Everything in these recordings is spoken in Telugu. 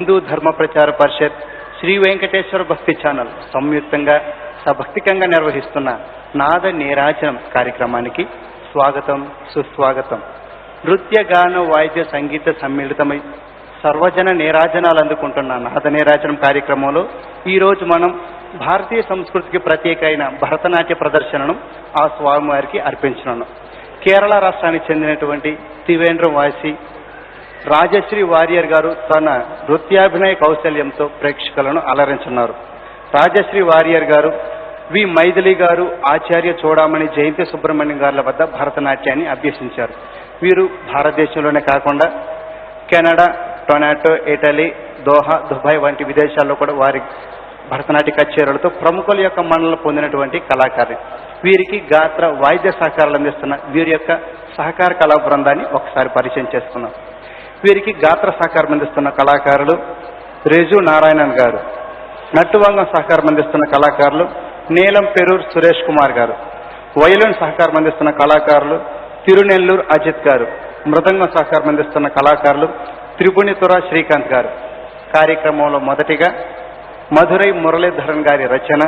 హిందూ ధర్మ ప్రచార పరిషత్ శ్రీ వెంకటేశ్వర భక్తి ఛానల్ సంయుక్తంగా సభక్తికంగా నిర్వహిస్తున్న నాద నీరాజనం కార్యక్రమానికి స్వాగతం సుస్వాగతం. నృత్య గాన వాయిద్య సంగీత సమ్మిళితమై సర్వజన నీరాజనాలు అందుకుంటున్న నాద నీరాజనం కార్యక్రమంలో ఈరోజు మనం భారతీయ సంస్కృతికి ప్రత్యేక అయిన భరతనాట్య ప్రదర్శనను ఆ స్వామివారికి అర్పించనున్నాం. కేరళ రాష్ట్రానికి చెందినటువంటి త్రివేంద్రం వాసి రాజశ్రీ వారియర్ గారు తన నృత్యాభినయ కౌశల్యంతో ప్రేక్షకులను అలరించున్నారు. రాజశ్రీ వారియర్ గారు వి మైథిలి గారు, ఆచార్య చూడామణి, జయంతి సుబ్రహ్మణ్యం గారుల వద్ద భరతనాట్యాన్ని అభ్యసించారు. వీరు భారతదేశంలోనే కాకుండా Canada, Toronto, Italy, Doha, Dubai వంటి విదేశాల్లో కూడా వారి భరతనాట్య కచేరీలతో ప్రముఖుల యొక్క మన్ననలు పొందినటువంటి కళాకారులు. వీరికి గాత్ర వాయిద్య సహకారాలు అందిస్తున్న వీరి యొక్క సహకార కళా బృందాన్ని ఒకసారి పరిచయం చేసుకున్నాం. వీరికి గాత్ర సహకారం అందిస్తున్న కళాకారులు రేజు నారాయణన్ గారు, నట్టువంగం సహకారం అందిస్తున్న కళాకారులు నీలం పెరూర్ సురేష్ కుమార్ గారు, వయలిన్ సహకారం అందిస్తున్న కళాకారులు తిరునెల్లూరు అజిత్ గారు, మృదంగం సహకారం అందిస్తున్న కళాకారులు త్రిపుణితుర శ్రీకాంత్ గారు. కార్యక్రమంలో మొదటిగా మధురై మురళీధరన్ గారి రచన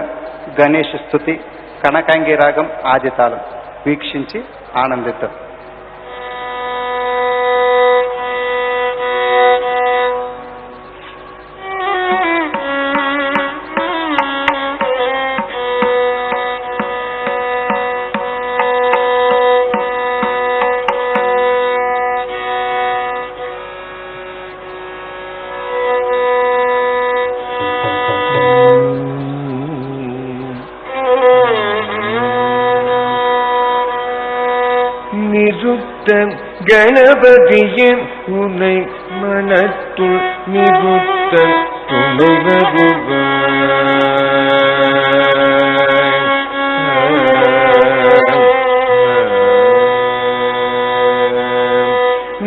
గణేష్ స్తుతి కనకాంగి రాగం ఆదితాళం వీక్షించి ఆనందిద్దాం. நிருத்தன் கணபதியின் உனை மனத்துள் நிருத்தன் துணை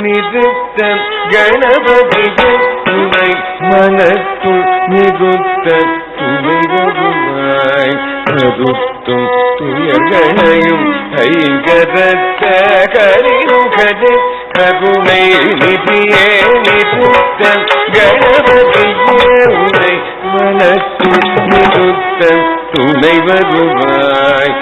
நிருத்தன் கணபதியின் உனை மனத்துள் நிருத்தன் துணை வருவாய் கருத்தும் துயர்களையும் ஐங்கரத்த கரிமுகது கருணை நிதியே நிருத்தன் கணபதியே உனை மனத்துள் நிருத்தன் துணை வருவாய்.